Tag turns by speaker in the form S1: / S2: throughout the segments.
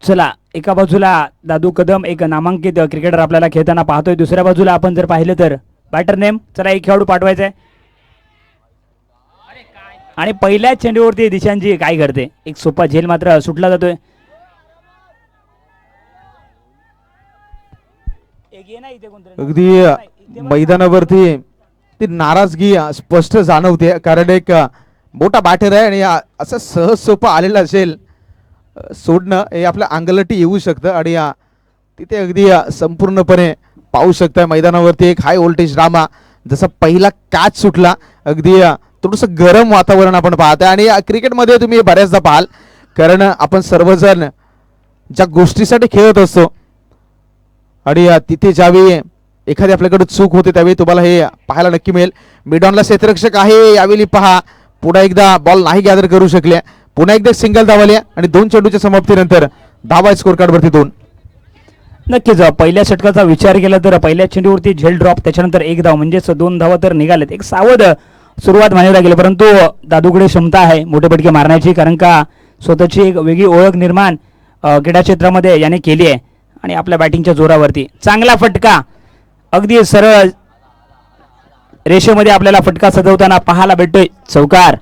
S1: चला एका बाजूला दादू कदम एक नामांकित क्रिकेटर आपल्याला खेळताना पाहतोय, दुसऱ्या बाजूला आपण जर पाहिलं तर बॅटर नेम. चला एक खेळाडू पाठवायचा आहे आणि पहिल्या चेंडूवरती दिशांची काय करते, एक सोपा झेल मात्र सुटला जातोय.
S2: अगदी मैदानावरती ती नाराजगी स्पष्ट जाणवते, कारण एक मोठा बॅटर आहे आणि असं सहज सोपं आलेलं असेल सोडणं हे आपल्या अंगलटी येऊ शकतं आणि तिथे अगदी संपूर्णपणे पाहू शकताय मैदानावरती एक हाय व्होल्टेज ड्रामा. जसा पहिला कॅच सुटला अगदी थोडंसं गरम वातावरण आपण पाहताय आणि क्रिकेटमध्ये तुम्ही बऱ्याचदा पाहाल, कारण आपण सर्वजण ज्या गोष्टीसाठी खेळत असतो आणि तिथे ज्यावेळी एखादी आपल्याकडे चूक होते त्यावेळी तुम्हाला हे पाहायला नक्की मिळेल. मिडॉनला क्षेत्ररक्षक आहे, यावेळी पहा पुन्हा एकदा बॉल नाही गॅदर करू शकले, पुन्हा एकदा सिंगल धावले आणि 2 चेंडूच्या समाप्तीनंतर धावा स्कोर कार्ड वरती 2.
S1: नक्कीच पहिल्या षटकाचा विचार केला तर पहिल्या चेंडूवरती झेल ड्रॉप, त्याच्यानंतर 1 धाव म्हणजेच 2 धावा तर निघालेत. एक सावध सुरुवात मानावी लागेल, परंतु दादूकडे क्षमता आहे मोठे फटके मारण्याची, कारण का स्वतःची एक वेगळी ओळख निर्माण क्रीडा क्षेत्रामध्ये याने केली आहे आणि आपल्या बॅटिंगच्या जोरावरती चांगला फटका अगदी सरळ रेषेमध्ये आपल्याला फटका सजवताना पाहायला भेटतोय. चौकार.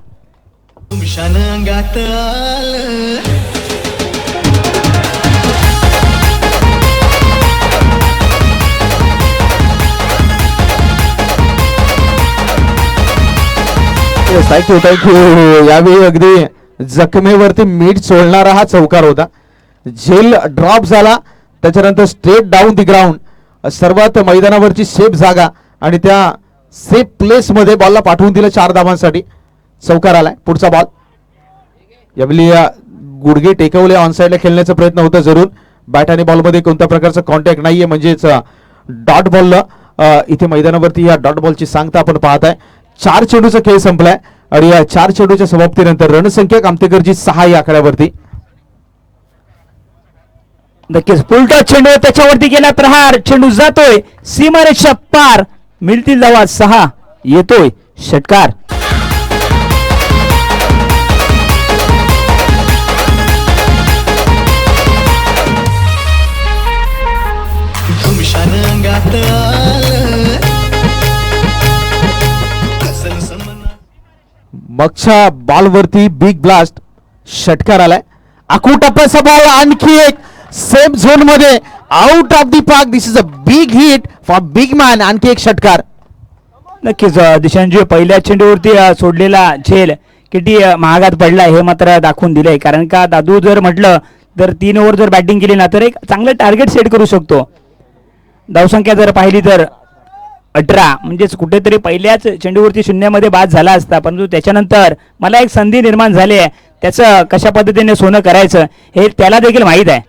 S2: थँक्यू. यावेळी अगदी जखमेवरती मीठ चोळणारा हा चौकार होता. झेल ड्रॉप झाला, त्याच्यानंतर स्ट्रेट डाऊन दी ग्राउंड, सर्वात मैदानावरची सेफ जागा आणि त्या सेफ प्लेस मध्ये बॉलला पाठवून दिलं 4 धावांसाठी. चौकार आलाय. पुढचा बॉल. यावेळी गुडघे टेकवले, ऑन साइडला खेळण्याचा प्रयत्न होता जरूर. बॅट आणि बॉलमध्ये कोणत्या प्रकारचा कॉन्टॅक्ट नाहीये, म्हणजेच डॉट बॉल इथे मैदानावरती या डॉट बॉलची सांगता आपण पाहताय. 4 चेंडूचा खेळ संपलाय आणि या 4 चेंडूच्या समाप्तीनंतर रणसंख्या कामतेकरची 6 या आकड्यावरती.
S1: नक्कीच पुलटा चेंडू, त्याच्यावरती गेला प्रहार, चेंडू जातोय सीमारेषा पार, मिळतील धावा 6, येतोय षटकार.
S2: मागच्या बॉलवरती बिग ब्लास्ट, षटकार आलाय. टप्प्याचा बॉल, आणखी एक सेम झोन मध्ये out of the park. This is a big hit for big man. आणखी एक षटकार.
S1: नक्कीच दिशांची पहिल्या चेंडूवरती सोडलेला झेल किती महागात पडला हे मात्र दाखवून दिलंय, कारण का दादू जर म्हटलं तर 3 ओव्हर जर बॅटिंग केली ना तर एक चांगलं टार्गेट सेट करू शकतो. धावसंख्या जर पाहिली तर 18, म्हणजेच कुठेतरी पहिल्याच चेंडूवरती शून्यामध्ये बाद झाला असता, परंतु त्याच्यानंतर मला एक संधी निर्माण झाली आहे, त्याचं कशा पद्धतीने सोनं करायचं हे त्याला देखील माहीत आहे.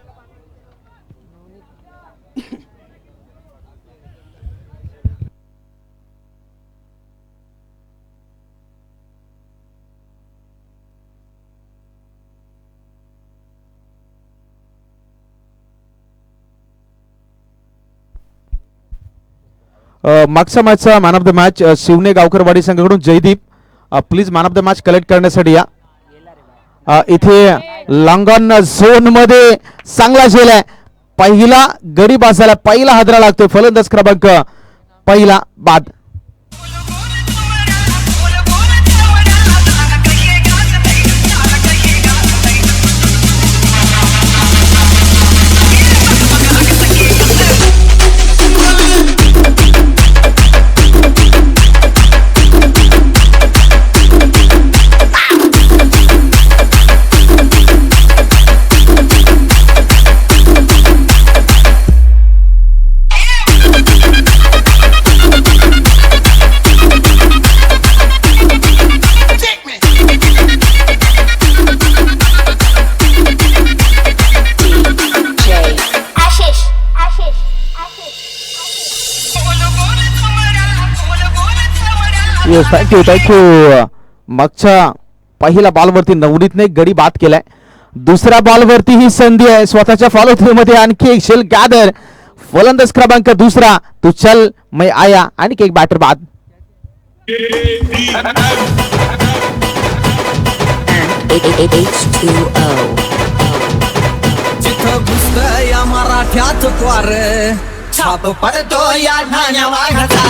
S2: मागच्या मॅचचा मॅन ऑफ द मॅच शिवने गावकरवाडी संघाकडून Jaydeep. Please man of the match collect करण्यासाठी या. इथे लॉंगॉन झोन मध्ये चांगला झेल आहे. पहिला गडी बाजाला पहिला हादरा लागतोय. फलंदाज क्रमांक पहिला बाद. थँक्यू. मागच्या पहिल्या बॉलवरती नवनीतने गडी बाद केलाय. दुसऱ्या बॉलवरती ही संधी आहे स्वतःच्या फॉलो थ्रू मध्ये. आणखी एक शेल गॅदर. फलंदाज क्रमांक दुसरा, तू चल मैं आया. आणखी एक बॅटर बाद.
S3: H2O. जिथं घुसत या मराठ्यात क्वार छाप पडतो या ठाण्या वाघाचा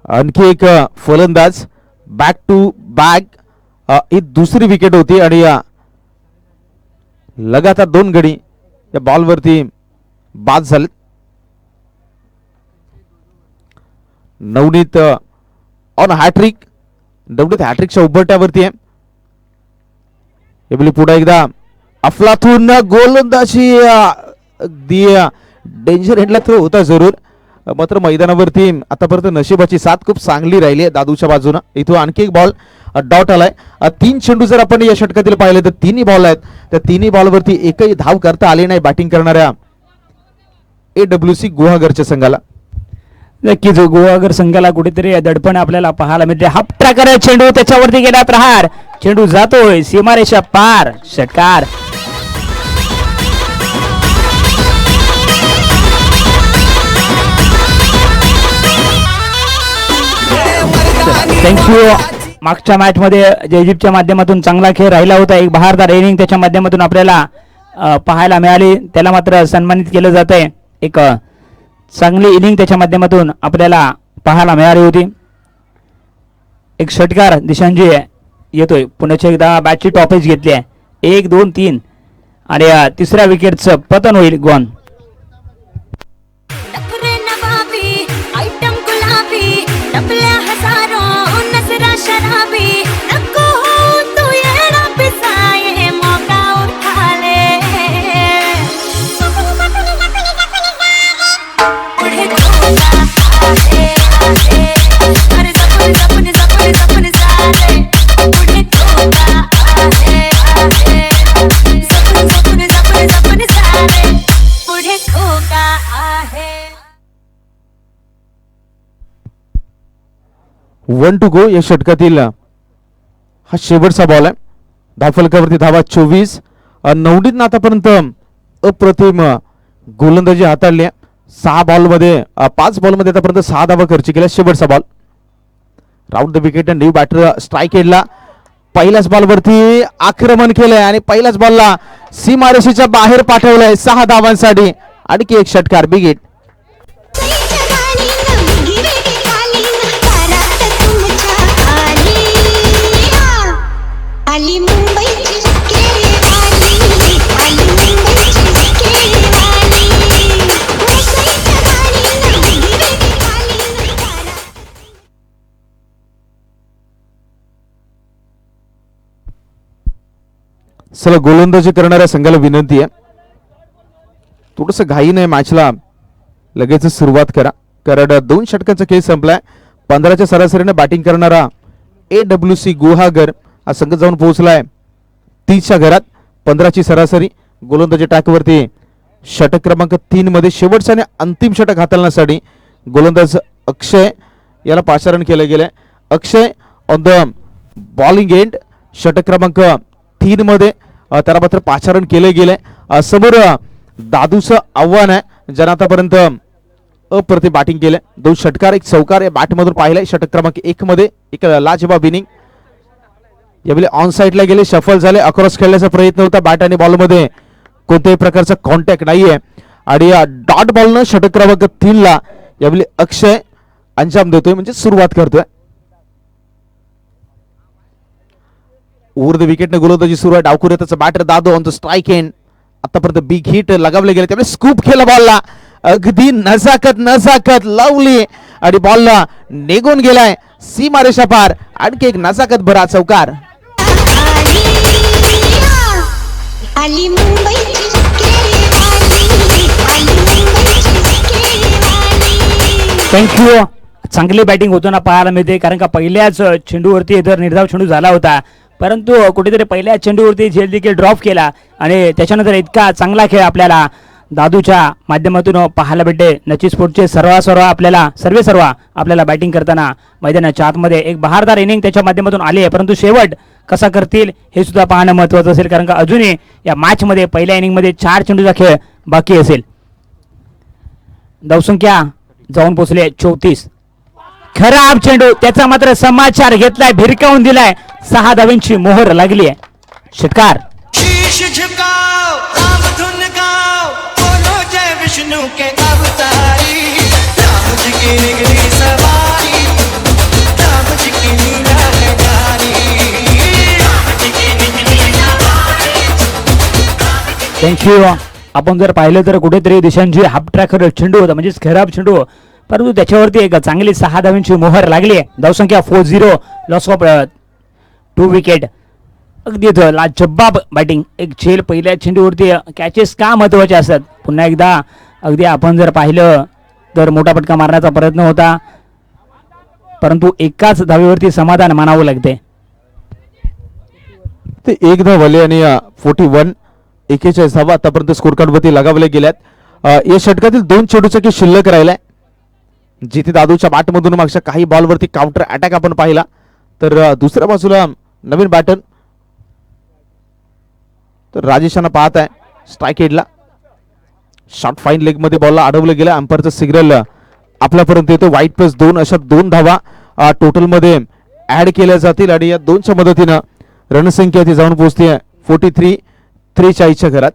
S2: आणखी एक फलंदाज बॅक टू बॅक ही दुसरी विकेट होती आणि लगातार 2 गडी या बॉलवरती बाद झाले. Navneet on hat trick. नवनीत हॅट्रिकच्या उंबरठ्यावरती आहे. यावेळी पुन्हा एकदा अफलातून गोलंदाजी अगदी डेंजर एंडला थ्रो होता जरूर, मात्र मैदानावरती आतापर्यंत नशिबाची साथ खूप चांगली राहिली आहे दादूच्या बाजूने. इथून आणखी एक बॉल डॉट आलाय. 3 चेंडू जर आपण या षटकातील पाहिले तर तिन्ही बॉल आहेत. त्या तिन्ही बॉलवरती एकही धाव करता आली नाही बॅटिंग करणाऱ्या AWC गुहागरच्या संघाला.
S1: नक्कीच गुहागर संघाला कुठेतरी दडपण आपल्याला पाहायला मिळते. हाफ ट्रॅकर चेंडू त्याच्यावरती गेला प्रहार. चेंडू जातोय सीमारेषा पार. षटकार. थँक्यू. मागच्या मॅच मध्ये जयदीपच्या माध्यमातून चांगला खेळ राहिला होता. एक बहारदार इनिंग त्याच्या माध्यमातून आपल्याला पाहायला मिळाली. त्याला मात्र सन्मानित केलं जात आहे. एक चांगली इनिंग त्याच्या माध्यमातून आपल्याला पाहायला मिळाली होती. एक षटकार दिशांजी येतोय. पुण्याच्या एकदा बॅटची टॉपेज घेतली आहे. 1 2 3 आणि तिसऱ्या विकेटचं पतन होईल. गॉन.
S2: One to go. या षटकातील हा शेवटचा बॉल आहे. धावफलकावरती धावा 24. नवनीतनं आतापर्यंत अप्रतिम गोलंदाजी हाताळली आहे. 5 बॉलमध्ये आतापर्यंत 6 धावा खर्च केल्या. शेवटचा ball. Round the wicket. New batter strike एंडला. पहिल्याच बॉलवरती आक्रमण केलंय आणि पहिल्याच बॉलला सीमारेषेच्या बाहेर पाठवलंय 6 धावांसाठी. आणखी एक षटकार. Big hit. चला गोलंदाजी करणाऱ्या संघाला विनंती आहे, थोडस घाई नाही मॅचला लगेच सुरुवात करा, कारण 2 षटकांचा खेळ संपलाय. 15च्या सरासरीने बॅटिंग करणारा AWC गुहागर हा संघ जाऊन पोहोचलाय 30च्या घरात. 15ची सरासरी. गोलंदाजी ट्रॅकवरती षटक क्रमांक 3 मध्ये शेवटचा आणि अंतिम षटक हाताळण्यासाठी गोलंदाज अक्षय याला पाचारण केले गेले. अक्षय ऑन द बॉलिंग एंड. षटक क्रमांक 3 मध्ये त्याला मात्र पाचारण केले गेले. समोर दादूचं आव्हान आहे, ज्यानं आतापर्यंत अप्रतिम बॅटिंग केले. 2 षटकार 1 चौकार या बॅटमधून पाहिलाय. षटक क्रमांक 1 मध्ये एक लाजवाब इनिंग. यावेळी ऑन साइडला गेले, शफल झाले, अक्रॉस खेळण्याचा प्रयत्न होता. बॅट आणि बॉल मध्ये कोणत्याही प्रकारचा कॉन्टॅक्ट नाहीये आणि डॉट बॉलनं षटक क्रमांक 3 ला यावेळी अक्षय अंजाम देतोय, म्हणजे सुरुवात करतोय. ओव्हर द विकेटने गोलंदाजी सुरू आहे. डावखुऱ्या त्याचा batter Dadu on the strike end. आतापर्यंत बिग हिट लगावले गेले, त्यामुळे स्कूप केला बॉलला. अगदी नजाकत लावली आणि बॉलला निघून गेलाय सीमारेषा पार. आणखी एक नजाकत भरा चौकार.
S1: थँक्यू. चांगली बॅटिंग होताना पाहायला मिळते, कारण का पहिल्याच चेंडूवरती तर निर्धाव चेंडू झाला होता, परंतु कुठेतरी पहिल्या चेंडूवरती झेल देखील ड्रॉप केला आणि त्याच्यानंतर इतका चांगला खेळ आपल्याला दादूच्या माध्यमातून पाहायला भेटते. नची स्पोर्टचे सर्व आपल्याला बॅटिंग करताना मैदानाच्या आतमध्ये एक बहारदार इनिंग त्याच्या माध्यमातून आली आहे, परंतु शेवट कसा करतील हे सुद्धा पाहणं महत्त्वाचं असेल, कारण का अजूनही या मॅचमध्ये पहिल्या इनिंगमध्ये 4 चेंडूचा खेळ बाकी असेल. धावसंख्या जाऊन पोचले 34. खराब चेंडू, त्याचा मात्र समाचार घेतलाय, भिरकावून दिलाय. 6 धावांची मोहर लागली आहे. षटकार.
S3: शीश झुकाओ राम धुन गाओ बोलो जय विष्णु के अवतारी राम जी की निगली सवारी राम जी की लीला है जारी राम जी की निगली सवारी.
S1: थँक्यू. आपण जर पाहिलं तर कुठेतरी दिशांची हाफ ट्रॅकर चेंडू होता, म्हणजेच खराब चेंडू, परंतु त्याच्यावरती एक चांगली 6 धावांची मोहर लागली आहे. धावसंख्या 40. Loss of 2 wicket. अगदी लाजबाब बॅटिंग. एक झेल पहिल्या चेंडूवरती. कॅचेस का महत्त्वाचे असतात, पुन्हा एकदा अगदी आपण जर पाहिलं तर मोठा फटका मारण्याचा प्रयत्न होता, परंतु एकाच धावेवरती समाधान मानावं लागते.
S2: ते एक धाव आले आणि 41 धावा आतापर्यंत स्कोर कार्डवरती लगावले गेल्यात. या षटकातील 2 चेंडूचा शिल्लक राहिलाय, जिथे दादूच्या बॅटमधून मागच्या काही बॉलवरती काउंटर अटॅक आपण पाहिला, तर दुसऱ्या बाजूला नवीन बॅटर तर राजेशांना पाहत आहे स्ट्राईक हेडला. शॉर्ट फाईन लेग मध्ये बॉलला अडवलं गेलं. अंपायरचं सिग्नल आपल्यापर्यंत येतो. वाईट प्लस 2 अशा 2 धावा टोटल मध्ये ऍड केल्या जातील आणि या 2च्या मदतीनं रणसंख्या ती जाऊन पोहोचते 43-43च्या घरात.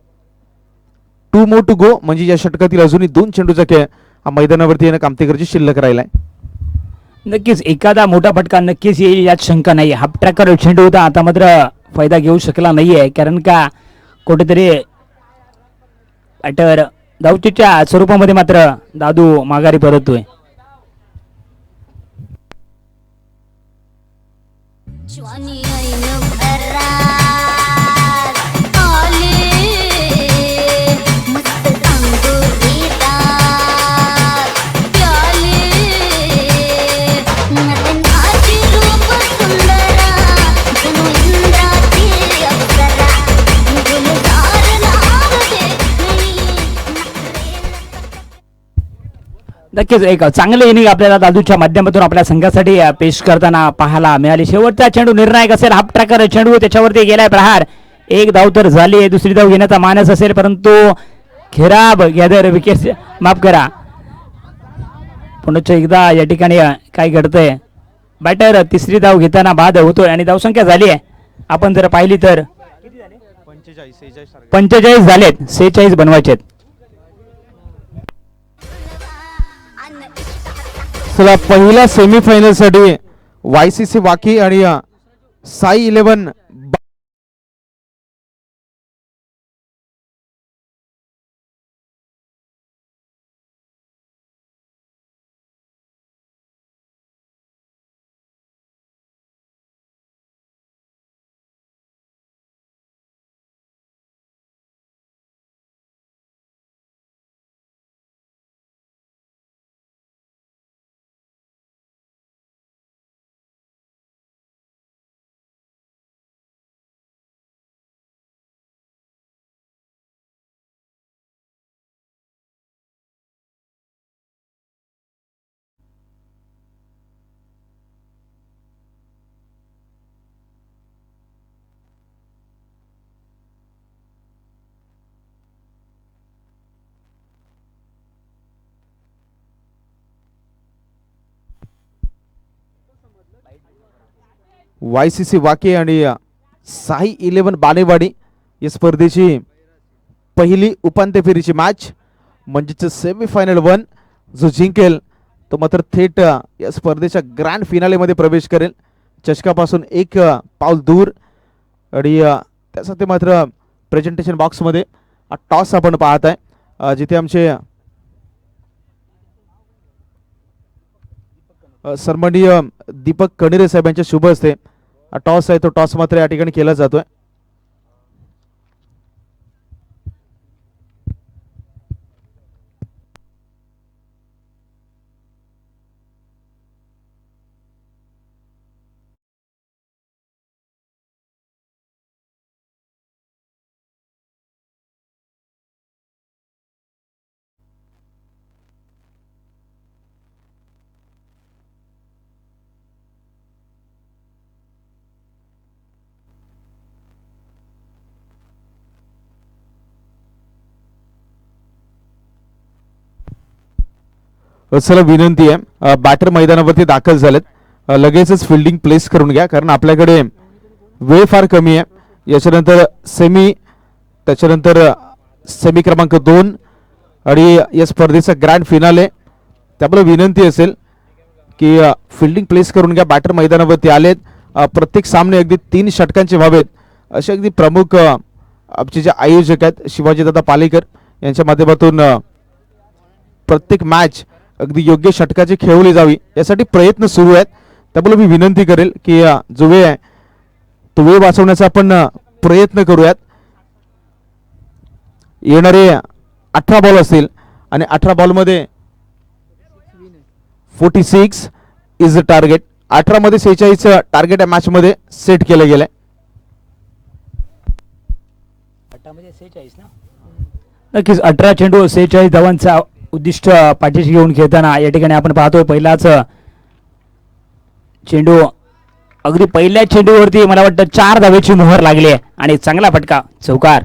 S2: 2 मोर टू गो, म्हणजे या षटकातील अजूनही 2 चेंडूचा खेळ मैदानावरती येणं कामतेकरची शिल्लक राहिलाय.
S1: नक्कीच एखादा मोठा फटका नक्कीच येईल, यात शंका नाही. हाफ ट्रॅकर चेंडू होता, आता मात्र फायदा घेऊ शकला नाहीये, कारण का कुठेतरी बॅटर धावचीच्या स्वरूपामध्ये मात्र दादू माघारी परततोय.
S4: ज्वानी ऐन भरार आले मस्त अंगुरीदार प्याले नटनाची रूप सुंदरा जणू इंद्राची अप्सरा गुलजार नाव देखणी
S1: नक्कीच एक चांगले इनिंग आपल्याला दादूच्या माध्यमातून आपल्या संघासाठी पेश करताना पाहायला मिळाली. शेवटचा चेंडू निर्णायक असेल. हाफ ट्रॅकर चेंडू त्याच्यावरती गेलाय प्रहार. एक धाव तर झाली, दुसरी धाव घेण्याचा मानस असेल, परंतु खराब गॅदर विकेट, माफ करा, पुन्हा एकदा या ठिकाणी काय घडतंय, बॅटर तिसरी धाव घेताना बाद होतोय आणि धावसंख्या झाली आहे आपण जर पाहिली तर 45 झालेत, 46 बनवायचे.
S2: चला पहिल्या सेमीफायनल साठी YCC वाकी आणि साई 11YCC वाकी आणि साई 11 बालेवाडी या स्पर्धेची पहिली उपांत्य फेरीची मॅच, म्हणजेच सेमीफायनल 1. जो जिंकेल तो मात्र थेट या स्पर्धेच्या ग्रँड फिनालेमध्ये प्रवेश करेल, चषकापासून एक पाऊल दूर. आणि त्यासाठी मात्र प्रेझेंटेशन बॉक्समध्ये टॉस आपण पाहत आहे, जिथे आमचे सन्माननीय दीपक कणेरे साहेबांच्या शुभ हस्ते टॉस आहे, तो टॉस मात्र या ठिकाणी केला जातोय. चला विनंती आहे बॅटर मैदानावरती दाखल झालेत लगेचच फिल्डिंग प्लेस करून घ्या कारण आपल्याकडे वेळ फार कमी आहे. याच्यानंतर सेमी, त्याच्यानंतर सेमी क्रमांक 2 आणि या स्पर्धेचा ग्रँड फिनाले. त्यामुळे विनंती असेल की फिल्डिंग प्लेस करून घ्या. बॅटर मैदानावरती आलेत. प्रत्येक सामने अगदी 3 षटकांचे व्हावेत असे अगदी प्रमुख आमचे जे आयोजक आहेत शिवाजीदादा पालेकर यांच्या माध्यमातून प्रत्येक मॅच अगदी योग्य षटकाची खेळवली जावी यासाठी प्रयत्न सुरू आहेत. त्यामुळे मी विनंती करेल की जो वेळ आहे तो वेळ वाचवण्याचा आपण प्रयत्न करूयात. येणारे 18 बॉल असतील आणि 18 बॉलमध्ये 46 इज द टार्गेट. 18 मध्ये 46 टार्गेट या मॅच मध्ये सेट केलं गेलंय.
S1: नक्कीच 18 चेंडू 46 धावांचा उद्दिष्ट पाठीशी घेऊन खेळताना या ठिकाणी आपण पाहतोय पहिलाच चेंडू अगदी पहिल्या चेंडूवरती मला वाटतं 4 धावेची मोहर लागली आहे आणि चांगला फटका चौकार.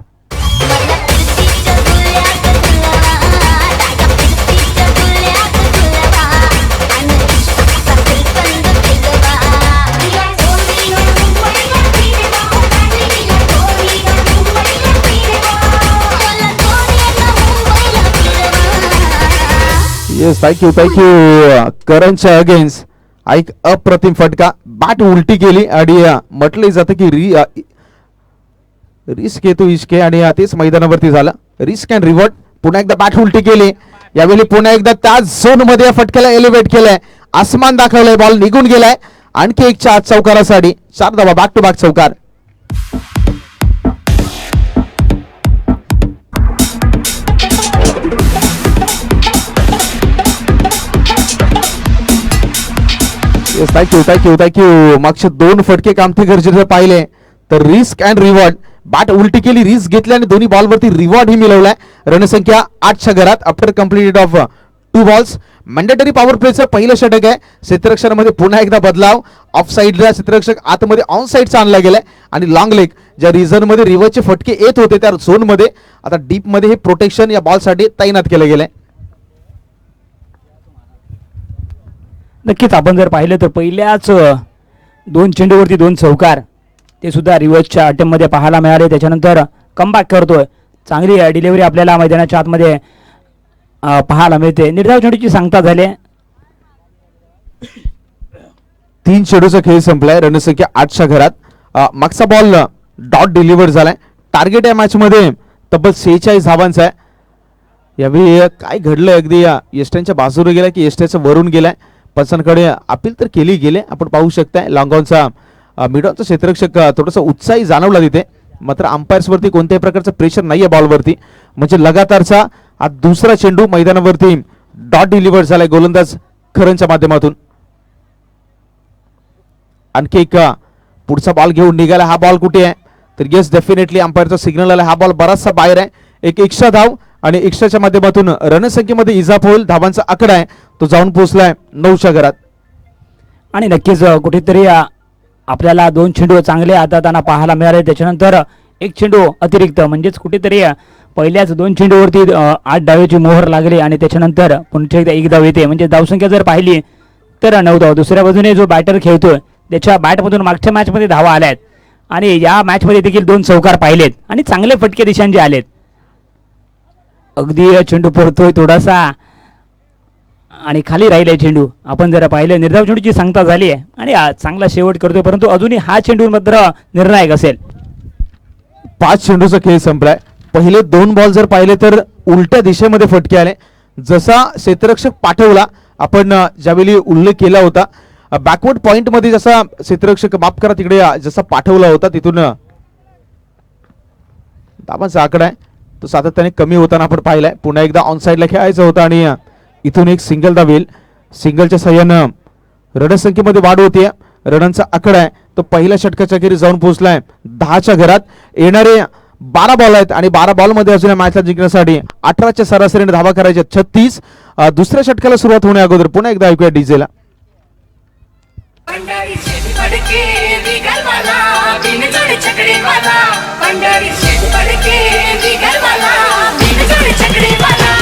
S2: येस थँक्यू करणच्या अगेन्स्ट एक अप्रतिम फटका. बॅट उलटी केली आणि म्हटलं जातं की रिस्क येतो इश्के आणि तेच मैदानावरती झालं. Risk and reward. पुन्हा एकदा बॅट उलटी केली. यावेळी पुन्हा एकदा त्या झोन मध्ये या फटक्याला एलिव्हेट केलंय. आसमान दाखवलंय. बॉल निघून गेलाय. आणखी एक चौकारासाठी 4 धावा बॅक टू बॅक चौकार. थँक्यू मागचे 2 फटके कामथे गरजेचे पाहिले तर रिस्क अँड रिवॉर्ड. बॅट उलटी केली, रिस्क घेतली आणि दोन्ही बॉलवरती रिवॉर्ड ही मिळवलाय. रणसंख्या 8च्या घरात after completed of 2 balls. Mandatory power प्लेचं पहिलं षटक आहे. क्षेत्ररक्षणामध्ये पुन्हा एकदा बदलाव. ऑफ साईडला क्षेत्ररक्षक आतमध्ये ऑन साईडचा आणला गेलाय आणि लॉंग लेग ज्या रिझन मध्ये रिव्हर्सचे फटके येत होते त्या झोन मध्ये आता डीप मध्ये हे प्रोटेक्शन या बॉलसाठी तैनात केलं गेलंय.
S1: नक्कीच आपण जर पाहिलं तर पहिल्याच 2 चेंडूवरती 2 चौकार ते सुद्धा रिव्हर्सच्या अटेम्पमध्ये पाहायला मिळाले. त्याच्यानंतर कमबॅक करतोय. चांगली डिलिव्हरी आपल्याला मैदानाच्या आतमध्ये पाहायला मिळते. निर्धाव चेंडूची सांगता झाली.
S2: 3 चेंडूचा खेळ संपलाय. रणसंख्या 8च्या घरात. मागचा बॉल डॉट डिलिव्हर झालाय. टार्गेट या मॅच मध्ये तब्बल 46 धावांचा आहे. यावेळी काय घडलंय अगदी यष्ट्यांच्या बाजूने गेलाय की यष्ट्याच्या वरून गेलाय. पंचांकडे अपील तर केली गेले. आपण पाहू शकताय लॉंगॉनचा मिडॉनचा क्षेत्ररक्षक थोडासा उत्साही जाणवला तिथे. मात्र अंपायर्स वरती कोणत्याही प्रकारचं प्रेशर नाहीये बॉलवरती. म्हणजे लगातारचा हा दुसरा चेंडू मैदानावरती डॉट डिलिव्हर झालाय गोलंदाज खरंच्या माध्यमातून. आणखी एक पुढचा बॉल घेऊन निघाला. हा बॉल कुठे आहे तर येस डेफिनेटली अंपायरचा सिग्नल आला. हा बॉल बराचसा बाहेर आहे. एक एक्स्ट्रा धाव आणि एक्स्ट्राच्या माध्यमातून रणसंख्येमध्ये इजाफा होईल. धावांचा आकडा आहे तो जाऊन पोहोचलाय 9च्या घरात.
S1: आणि नक्कीच कुठेतरी आपल्याला 2 चेंडू चांगले हाताळताना पाहायला मिळाले. त्याच्यानंतर 1 चेंडू अतिरिक्त म्हणजेच कुठेतरी पहिल्याच 2 चेंडूवरती 8 धावेची मोहर लागली आणि त्याच्यानंतर पुन्हा एकदा 1 धाव येते. म्हणजे धावसंख्या जर पाहिली तर 9 धाव. दुसऱ्या बाजूने जो बॅटर खेळतोय त्याच्या बॅटमधून मागच्या मॅचमध्ये धावा आल्या आहेत आणि या मॅचमध्ये देखील 2 चौकार पाहिलेत आणि चांगले फटके दिशांचे आलेत. अगदी चेंडू पडतोय थोडासा आणि खाली राहिलाय चेंडू. आपण जरा पाहिलं निर्धाव चेंडूची सांगता झाली आहे आणि चांगला शेवट करतोय. परंतु अजूनही हा चेंडू मात्र निर्णायक असेल.
S2: 5 चेंडूचा खेळ संपलाय. पहिले 2 बॉल जर पाहिले तर उलट्या दिशेमध्ये फटके आले. जसा क्षेत्ररक्षक पाठवला आपण ज्यावेळी उल्लेख केला होता बॅकवर्ड पॉइंट मध्ये जसा क्षेत्ररक्षक माफ करा तिकडे जसा पाठवला होता तिथून धावांचा आकडा आहे तो सातत्याने कमी होताना आपण पाहिलाय. पुन्हा एकदा ऑन साईडला खेळायचं होतं आणि इथून एक सिंगल धाव येईल. सिंगलच्या सहाय्यानं रणसंख्येमध्ये वाढ होते. रनांचा आकडा आहे तो पहिल्या षटकाच्या खेरी जाऊन पोहोचलाय 10च्या घरात. येणारे 12 बॉल आहेत आणि 12 बॉलमध्ये अजून मॅचला जिंकण्यासाठी 18च्या सरासरीने धावा करायच्या 36. दुसऱ्या षटकाला सुरुवात होण्या अगोदर पुन्हा एकदा ऐकूया डीजेला.
S5: पंढरी शेत पडके विगलवाला बिनजोड चकडेवाला पंढरी शेत पडके विगलवाला बिनजोड चकडेवाला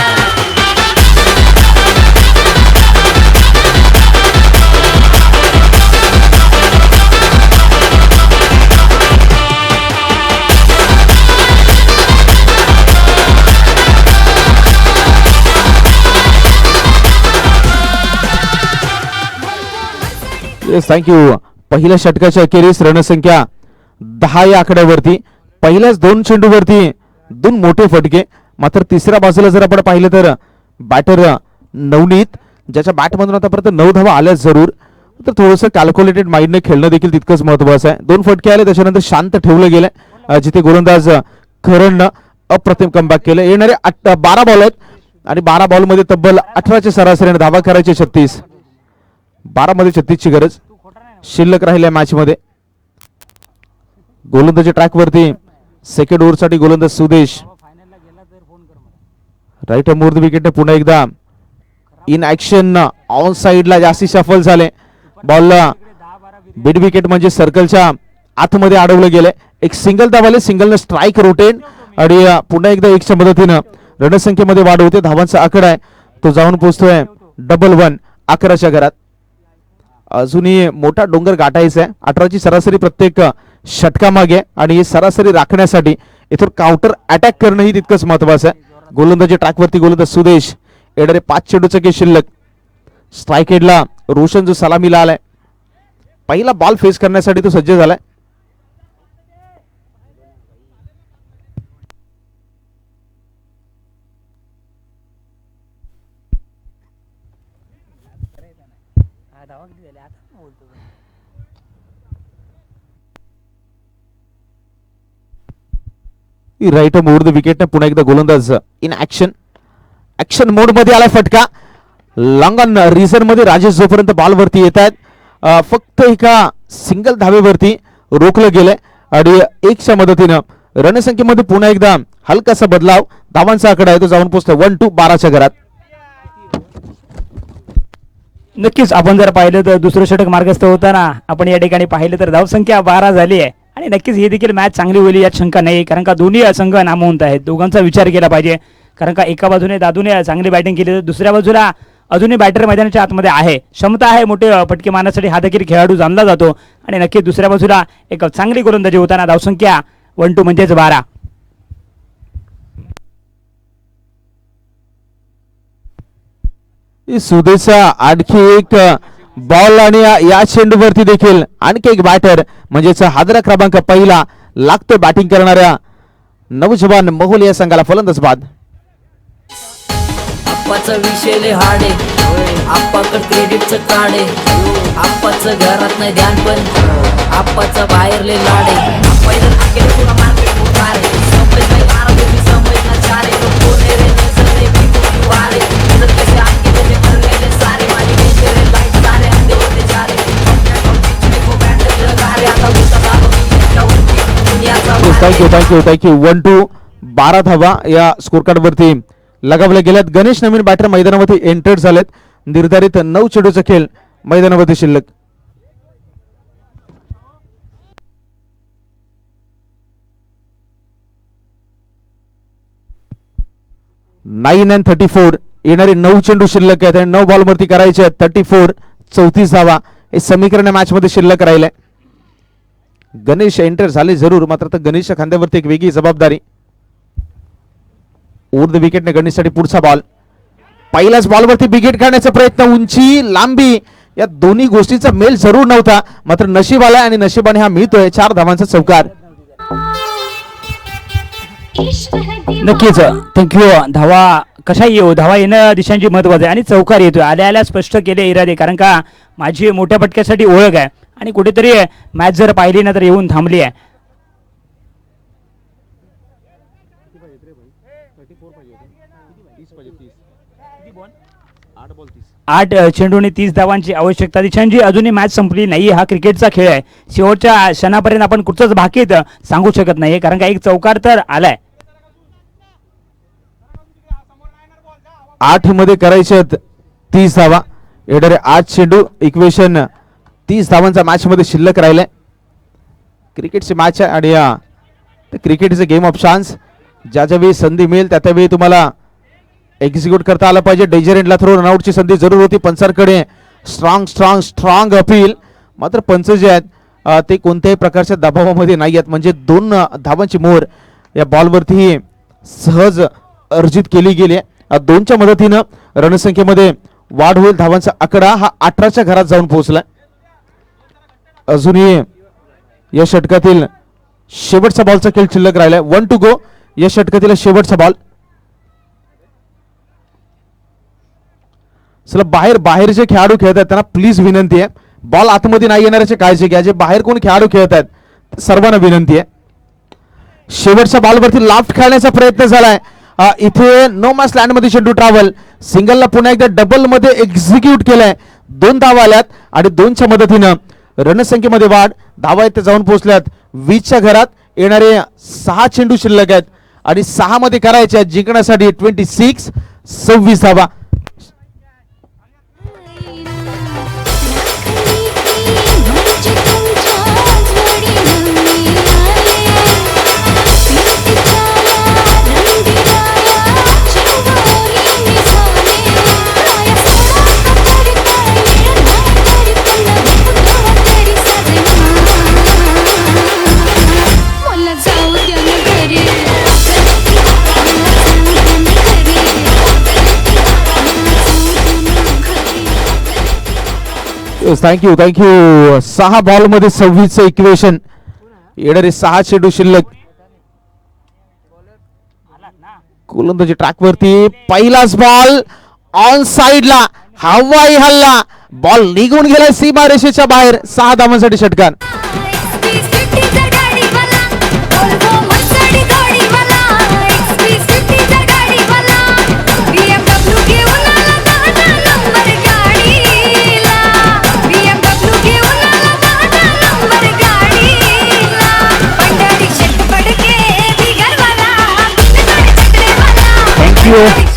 S2: येस थँक्यू. पहिल्या षटकाच्या अखेरीस रणसंख्या 10 या आकड्यावरती. पहिल्याच 2 चेंडूवरती 2 मोठे फटके. मात्र तिसऱ्या बाजूला जर आपण पाहिलं तर बॅटर नवनीत ज्याच्या बॅटमधून आतापर्यंत 9 धावा आल्या जरूर, तर थोडंसं कॅल्क्युलेटेड माइंडने खेळणं देखील तितकंच महत्वाचं आहे. 2 फटके आले त्याच्यानंतर शांत ठेवलं गेलं जिथे गोलंदाज करणनं अप्रतिम कमबॅक केलं. येणारे 12 बॉल आहेत आणि 12 बॉलमध्ये तब्बल 18च्या सरासरीने धावा करायचे 36. 12 मध्ये 36ची गरज शिल्लक राहिल्या मॅच मध्ये. गोलंदाजी ट्रॅक वरती सेकंड ओव्हरसाठी गोलंदाज Sudesh. Right more the wicket पुन्हा एकदा इन ऍक्शन ऑन साइडला जास्ती सफल झाले. बॉलला मिड विकेट म्हणजे सर्कलच्या आतमध्ये अडवलं गेले. एक सिंगल दाबाले, सिंगलनं स्ट्राईक रोटेट आणि पुन्हा एकदा 1च्या मदतीनं रणसंख्येमध्ये वाढ होते. धावांचा आकडा आहे तो जाऊन पोहोचतोय 11 11च्या घरात. अजूनही मोठा डोंगर गाठायचा आहे. 18ची सरासरी प्रत्येक षटकामागे आणि ही सरासरी राखण्यासाठी इथून काउंटर अटॅक करणं ही तितकंच महत्वाचं आहे. गोलंदाजी ट्रॅकवरती गोलंदाज सुदेश. येणारे 5 चेंडूचे के शिल्लक. स्ट्राईक हेडला रोशन जो सलामीला आलाय, पहिला बॉल फेस करण्यासाठी तो सज्ज झालाय. Right mode the wicket. पुन्हा एकदा गोलंदाज इन ऍक्शन मोड मध्ये आलाय फटका. लॉंग ऑन रिझन मध्ये राजेश जोपर्यंत बॉल वरती येत आहेत फक्त एका सिंगल धावेवरती रोखलं गेलंय आणि 1च्या मदतीनं रणसंख्येमध्ये पुन्हा एकदा हलकासा बदलाव. धावांचा आकडा आहे तो जाऊन पोहोचतो 1-2 12च्या घरात.
S1: नक्कीच आपण जर पाहिलं तर दुसरं षटक मार्गस्थ होताना आपण या ठिकाणी पाहिलं तर धावसंख्या 12 झाली आहे आणि नक्कीच ही देखील मॅच चांगली होईल यात शंका नाही. कारण का दोन्ही संघ नामवंत आहेत. दोघांचा विचार केला पाहिजे. कारण का एका बाजूने दादूने चांगली बॅटिंग केली तर दुसऱ्या बाजूला अजूनही बॅटर मैदानाच्या आतमध्ये आहे, क्षमता आहे, मोठे फटके मारण्यासाठी हा देखील खेळाडू जाणला जातो. आणि नक्कीच दुसऱ्या बाजूला एक चांगली गोलंदाजी होताना धावसंख्या 1-2 म्हणजेच 12.
S2: सुदेशचा आणखी एक बॉल आणि या चेंडूवरती देखील आणखी एक बॅटर म्हणजेच हादरा क्रमांक पहिला लागतोय बॅटिंग करणाऱ्या नवजवान मोहोल या संघाला. फलंदाज बाद.
S6: आप्पाचा विषय लय हाडे, आप्पाकडे क्रेडिटचं काढे. आप्पाचं घरात नाही ध्यान पण आप्पाचा बाहेर लय लाडे. आप्पा इधर आके पुरा मार्केट उतारे, समज नाही मारा तुम्ही समज ना चारे. कोणे रे नसर नाही पीकू वारे, इधर कैसे आके तेरे कर ले सारे. माझी बेचे रे लाईट सारे अंधे होते जारे. को बॅटर लगा रे आता गुस्सा झालो दुनियाचा.
S2: थँक्यू. 1-2 12 धावा या स्कोर कार्ड वरती लगावल्या गेल्यात. गणेश नवीन बॅटर मैदानामध्ये एंटर झालेत. निर्धारित 9 चेंडूचा खेळ मैदानामध्ये शिल्लक. नाईन अँड 34 येणारे 9 चेंडू शिल्लक आहेत आणि 9 बॉल वरती करायचे आहेत 34. 34 धावा हे समीकरण मॅच मध्ये शिल्लक राहिले. गणेश एंटर झाले जरूर, मात्र आता गणेशच्या खांद्यावरती एक वेगळी जबाबदारी. ओव्हर द विकेटने गणेशसाठी पुढचा बॉल. पहिल्याच बॉलवरती विकेट काढण्याचा प्रयत्न. उंची लांबी या दोन्ही गोष्टीचा मेल जरूर नव्हता, मात्र नशीब आलाय आणि नशिबाने हा मिळतोय 4 धावांचा चौकार.
S1: नक्कीच थँक्यू. धावा कशा येऊ, धावा येणं दिशांची महत्वाचं आहे आणि चौकार येतोय. आल्या आल्या स्पष्ट केले इरादे. कारण का माझी मोठ्या पटक्यासाठी ओळख आहे आणि कुठेतरी मॅच जर पाहिली ना तर येऊन थांबली आहे. 8 चेंडूने 30 धावांची आवश्यकता. दिशांची अजूनही मॅच संपली नाही. हा क्रिकेटचा खेळ आहे. शेवटच्या क्षणापर्यंत आपण कुठचंच भाकीत सांगू शकत नाही, कारण का एक चौकार तर आलाय.
S2: 8 मध्ये करायचे 30 धावा. येणारे 8 चेंडू इक्वेशन 30 धावांचा मॅच मध्ये शिल्लक राहिलाय. क्रिकेटची मॅच आहे आणि cricket is a game of chance. ज्या वेळी संधी मिळेल त्या वेळी तुम्हाला एक्झिक्यूट करता आलं पाहिजे. डेंजर एंडला थ्रो रनआउटची संधी जरूर होती. पंचांकडे स्ट्रॉंग अपील. मात्र पंच जे आहेत ते कोणत्याही प्रकारच्या दबावामध्ये नाही आहेत. म्हणजे 2 धावांची मोहर या बॉलवरती सहज अर्जित केली गेली आहे. 2च्या मदतीनं रणसंख्येमध्ये वाढ होईल. धावांचा आकडा हा 18च्या घरात जाऊन पोहोचलाय. अजूनही या षटकातील शेवटचा बॉलचा खेळ शिल्लक राहिलाय. 1 to go. या षटकातील शेवटचा बॉल. चला बाहेर जे खेळाडू खेळत आहेत त्यांना प्लीज विनंती आहे, बॉल आतमध्ये नाही येणाऱ्याची काळजी घ्या. जे बाहेर कोण खेळाडू खेळत आहेत सर्वांना विनंती आहे. शेवटच्या बॉलवरती लाफ्ट खेळण्याचा प्रयत्न झालाय. इथे नो मॅच लँड मध्ये चेंडू ट्रॅव्हल सिंगलला पुन्हा एकदा डबल मध्ये एक्झिक्यूट केलाय. 2 धावा आल्यात आणि 2च्या मदतीनं रणसंख्येमध्ये वाढ. धावा इथे जाऊन पोहोचल्यात 20च्या घरात. येणारे 6 चेंडू शिल्लक आहेत आणि 6 मध्ये करायचे आहेत जिंकण्यासाठी 26 धावा. थँक्यू 6 बॉल मध्ये 26चं इक्वेशन. येणारे 6 चेंडू शिल्लक. गोलंदाजी ट्रॅक वरती पहिलाच बॉल ऑन साइडला हवाई हल्ला. बॉल निघून गेलाय सीमा रेषेच्या बाहेर. 6 धावांसाठी षटकार.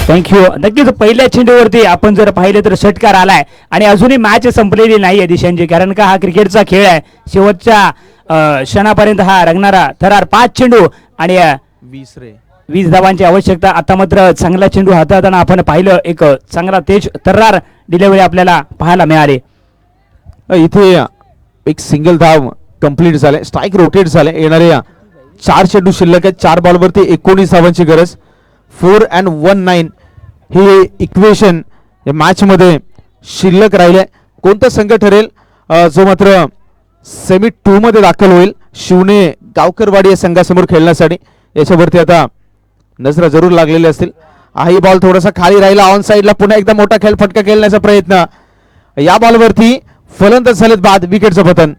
S1: थँक्यू. नक्कीच पहिल्या चेंडूवरती आपण जर पाहिलं तर षटकार आलाय आणि अजूनही मॅच संपलेली नाहीये दिशांची, कारण का हा क्रिकेटचा खेळ आहे. शेवटच्या क्षणापर्यंत हा रंगणारा थरार. 5 चेंडू आणि 20 धावांची आवश्यकता. आता मात्र चांगला चेंडू हाताळताना आपण पाहिलं एक चांगला तेज तर्रार डिलिव्हरी आपल्याला पाहायला मिळाली.
S2: इथे एक सिंगल धाव कंप्लीट झाले. स्ट्राईक रोटेट झाले. येणारे 4 चेंडू शिल्लक आहेत. 4 बॉलवरती 19 धावांची गरज. 4 and 1-9 हे इक्वेशन या मॅच मध्ये शिल्लक राहिले. कोणता संघ ठरेल जो मात्र सेमी 2 मध्ये दाखल होईल शिवने गावकरवाडी या संघासमोर खेळण्यासाठी, याच्यावरती आता नजरा जरूर लागलेले असतील. हाही बॉल थोडासा खाली राहिला. ऑन साइडला पुन्हा एकदा मोठा खेळ फटका खेळण्याचा प्रयत्न. या बॉलवरती फलंदाज झालेत बाद. विकेटचं पतन.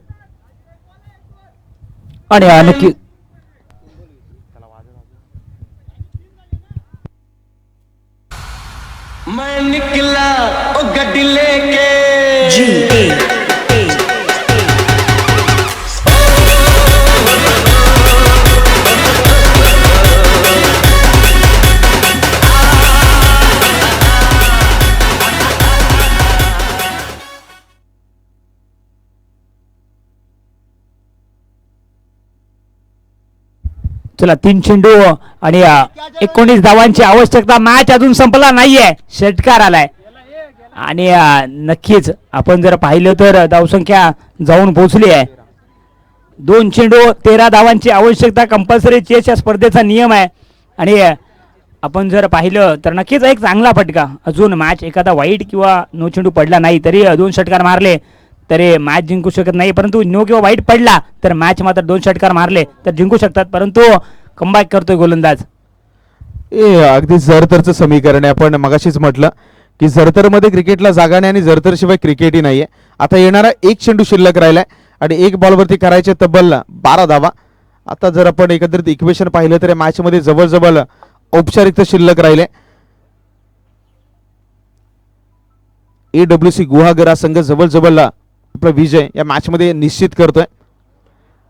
S1: आणि नक्की
S3: मैं निकला ओ गड्डी लेके
S1: चला 3 चेंडू आणि 19 धावांची आवश्यकता. मॅच अजून संपला नाहीये. षटकार आलाय आणि नक्कीच आपण जर पाहिलं तर धावसंख्या जाऊन पोहोचली आहे. 2 चेंडू 13 धावांची आवश्यकता. कंपल्सरी चेस या स्पर्धेचा नियम आहे आणि आपण जर पाहिलं तर नक्कीच एक चांगला फटका. अजून मॅच एखादा वाईट किंवा नो चेंडू पडला नाही तरी 2 षटकार मारले तरी मॅच जिंकू शकत नाही. परंतु नो किंवा वाईट पडला तर मॅच मात्र 2 षटकार मारले तर जिंकू शकतात. परंतु कमबॅक करतोय गोलंदाज.
S2: अगदी जरतरचं समीकरण आहे. आपण मगाशीच म्हटलं की जरतरमध्ये क्रिकेटला जागा नाही आणि जरतरशिवाय क्रिकेटही नाहीये. आता येणारा 1 चेंडू शिल्लक राहिलाय आणि 1 बॉलवरती करायचे तब्बल 12 धावा. आता जर आपण एकत्रित इक्वेशन पाहिलं तर मॅच मध्ये जवळजवळ औपचारिकता शिल्लक राहिले. AWC गुहागर संघ जवळजवळ आपला विजय या मॅच मध्ये निश्चित करतोय.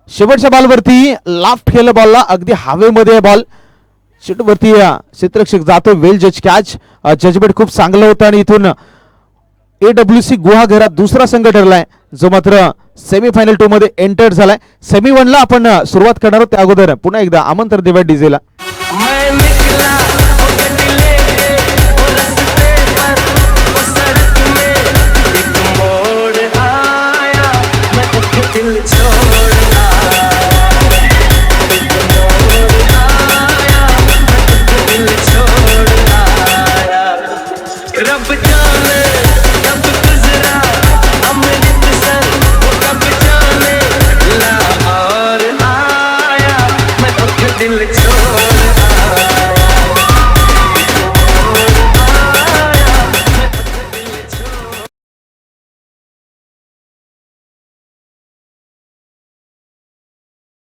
S2: शेवटच्या बॉलवरती लाफ्ट केलं. बॉलला अगदी हवेमध्ये बॉल शीटवरती क्षेत्ररक्षक जातो. वेल जज कॅच. जजमेंट खूप चांगलं होतं आणि इथून AWC गुहागरात दुसरा संघ ठरलाय जो मात्र सेमीफायनल 2 मध्ये एंटर झालाय. सेमी 1 ला आपण सुरुवात करणार आहोत. त्या अगोदर पुन्हा एकदा आमंत्रण देऊया डीजेला.
S3: मैं निकला ओ गड्डी लेके ओ रस्ते पर ओ सड़क में एक मोड़ आया मैं एक दिल छोड़ आया. एक मोड़ आया मैं एक दिल छोड़ आया. रब जाने कब गुजरा अमृतसर वो कब जाने दिल